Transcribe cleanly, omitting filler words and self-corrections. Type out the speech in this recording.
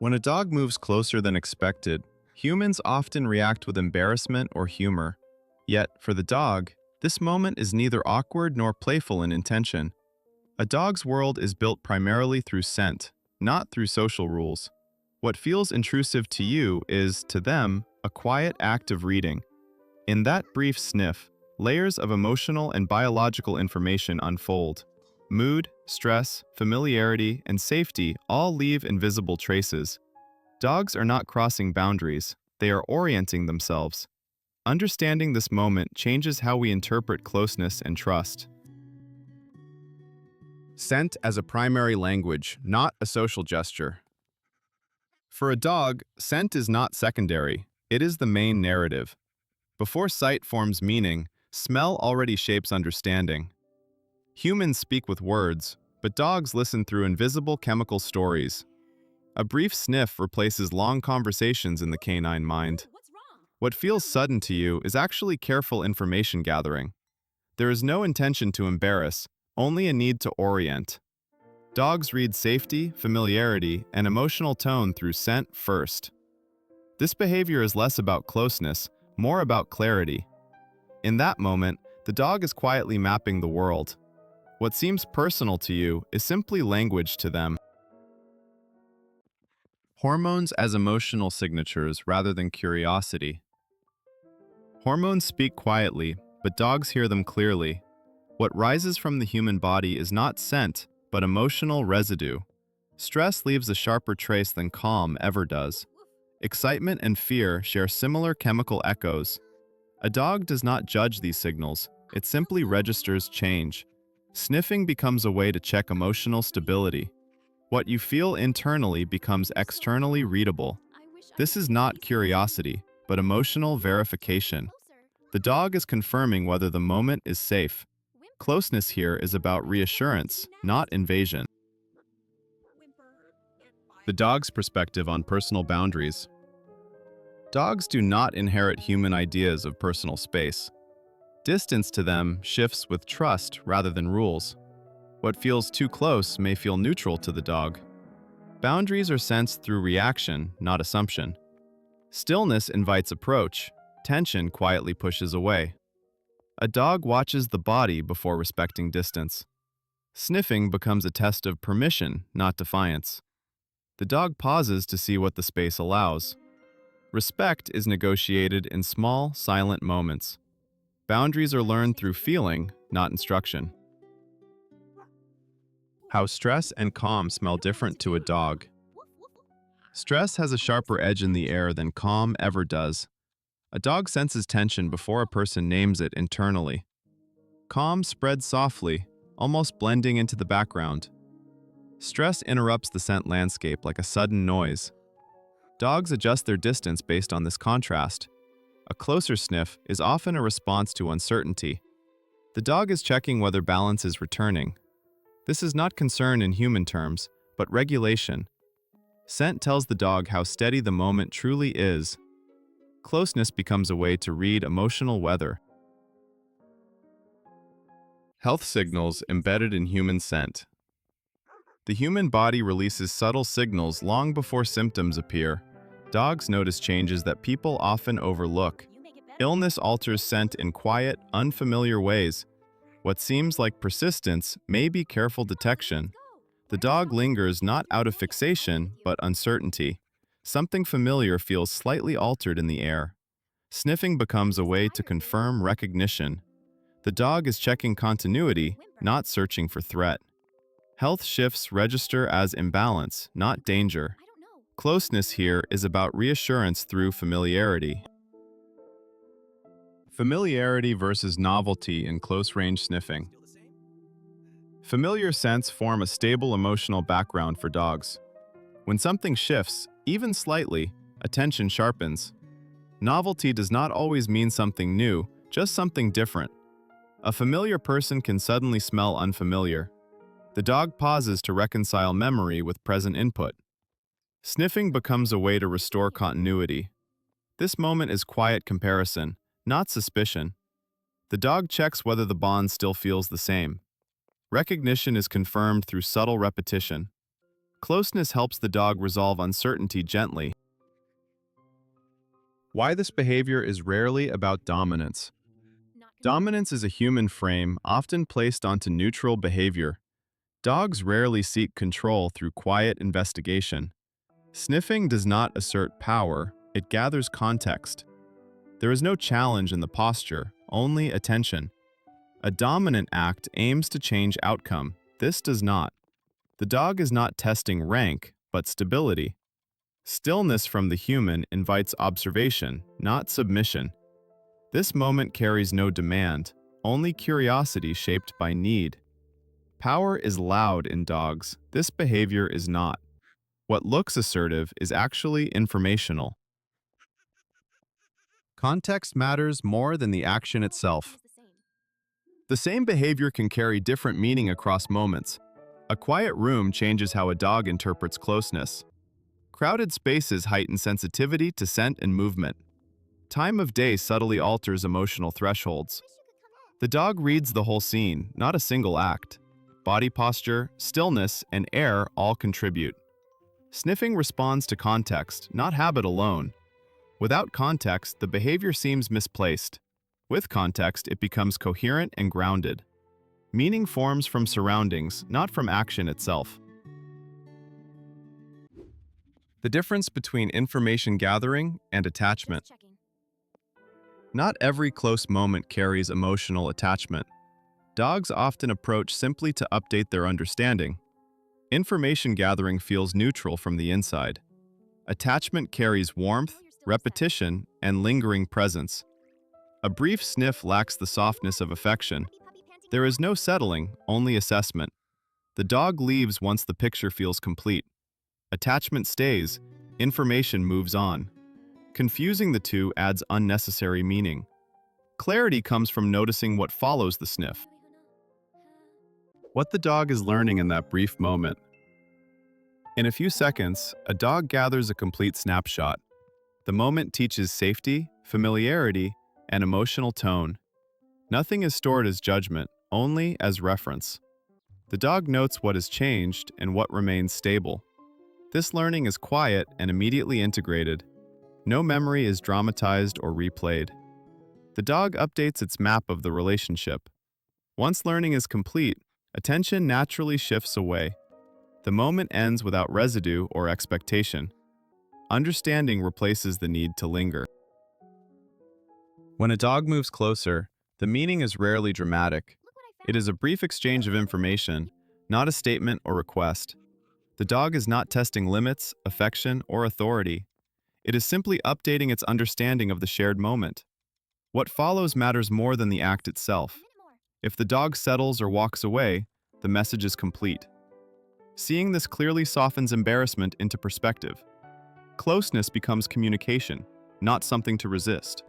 When a dog moves closer than expected, humans often react with embarrassment or humor. Yet, for the dog, this moment is neither awkward nor playful in intention. A dog's world is built primarily through scent, not through social rules. What feels intrusive to you is, to them, a quiet act of reading. In that brief sniff, layers of emotional and biological information unfold. Mood, stress, familiarity, and safety all leave invisible traces. Dogs are not crossing boundaries, they are orienting themselves. Understanding this moment changes how we interpret closeness and trust. Scent as a primary language, not a social gesture. For a dog, scent is not secondary, it is the main narrative. Before sight forms meaning, smell already shapes understanding. Humans speak with words, but dogs listen through invisible chemical stories. A brief sniff replaces long conversations in the canine mind. What feels sudden to you is actually careful information gathering. There is no intention to embarrass, only a need to orient. Dogs read safety, familiarity, and emotional tone through scent first. This behavior is less about closeness, more about clarity. In that moment, the dog is quietly mapping the world. What seems personal to you is simply language to them. Hormones as emotional signatures rather than curiosity. Hormones speak quietly, but dogs hear them clearly. What rises from the human body is not scent, but emotional residue. Stress leaves a sharper trace than calm ever does. Excitement and fear share similar chemical echoes. A dog does not judge these signals, it simply registers change. Sniffing becomes a way to check emotional stability. What you feel internally becomes externally readable. This is not curiosity, but emotional verification. The dog is confirming whether the moment is safe. Closeness here is about reassurance, not invasion. The dog's perspective on personal boundaries. Dogs do not inherit human ideas of personal space. Distance to them shifts with trust rather than rules. What feels too close may feel neutral to the dog. Boundaries are sensed through reaction, not assumption. Stillness invites approach. Tension quietly pushes away. A dog watches the body before respecting distance. Sniffing becomes a test of permission, not defiance. The dog pauses to see what the space allows. Respect is negotiated in small, silent moments. Boundaries are learned through feeling, not instruction. How stress and calm smell different to a dog. Stress has a sharper edge in the air than calm ever does. A dog senses tension before a person names it internally. Calm spreads softly, almost blending into the background. Stress interrupts the scent landscape like a sudden noise. Dogs adjust their distance based on this contrast. A closer sniff is often a response to uncertainty. The dog is checking whether balance is returning. This is not concern in human terms, but regulation. Scent tells the dog how steady the moment truly is. Closeness becomes a way to read emotional weather. Health signals embedded in human scent. The human body releases subtle signals long before symptoms appear. Dogs notice changes that people often overlook. Illness alters scent in quiet, unfamiliar ways. What seems like persistence may be careful detection. The dog lingers not out of fixation, but uncertainty. Something familiar feels slightly altered in the air. Sniffing becomes a way to confirm recognition. The dog is checking continuity, not searching for threat. Health shifts register as imbalance, not danger. Closeness here is about reassurance through familiarity. Familiarity versus novelty in close-range sniffing. Familiar scents form a stable emotional background for dogs. When something shifts, even slightly, attention sharpens. Novelty does not always mean something new, just something different. A familiar person can suddenly smell unfamiliar. The dog pauses to reconcile memory with present input. Sniffing becomes a way to restore continuity. This moment is quiet comparison, not suspicion. The dog checks whether the bond still feels the same. Recognition is confirmed through subtle repetition. Closeness helps the dog resolve uncertainty gently. Why this behavior is rarely about dominance. Dominance is a human frame often placed onto neutral behavior. Dogs rarely seek control through quiet investigation. Sniffing does not assert power, it gathers context. There is no challenge in the posture, only attention. A dominant act aims to change outcome. This does not. The dog is not testing rank, but stability. Stillness from the human invites observation, not submission. This moment carries no demand, only curiosity shaped by need. Power is loud in dogs. This behavior is not. What looks assertive is actually informational. Context matters more than the action itself. The same behavior can carry different meaning across moments. A quiet room changes how a dog interprets closeness. Crowded spaces heighten sensitivity to scent and movement. Time of day subtly alters emotional thresholds. The dog reads the whole scene, not a single act. Body posture, stillness, and air all contribute. Sniffing responds to context, not habit alone. Without context, the behavior seems misplaced. With context, it becomes coherent and grounded. Meaning forms from surroundings, not from action itself. The difference between information gathering and attachment. Not every close moment carries emotional attachment. Dogs often approach simply to update their understanding. Information gathering feels neutral from the inside. Attachment carries warmth, repetition, and lingering presence. A brief sniff lacks the softness of affection. There is no settling, only assessment. The dog leaves once the picture feels complete. Attachment stays, information moves on. Confusing the two adds unnecessary meaning. Clarity comes from noticing what follows the sniff. What the dog is learning in that brief moment. In a few seconds, a dog gathers a complete snapshot. The moment teaches safety, familiarity, and emotional tone. Nothing is stored as judgment, only as reference. The dog notes what has changed and what remains stable. This learning is quiet and immediately integrated. No memory is dramatized or replayed. The dog updates its map of the relationship. Once learning is complete, attention naturally shifts away. The moment ends without residue or expectation. Understanding replaces the need to linger. When a dog moves closer, the meaning is rarely dramatic. It is a brief exchange of information, not a statement or request. The dog is not testing limits, affection, or authority. It is simply updating its understanding of the shared moment. What follows matters more than the act itself. If the dog settles or walks away, the message is complete. Seeing this clearly softens embarrassment into perspective. Closeness becomes communication, not something to resist.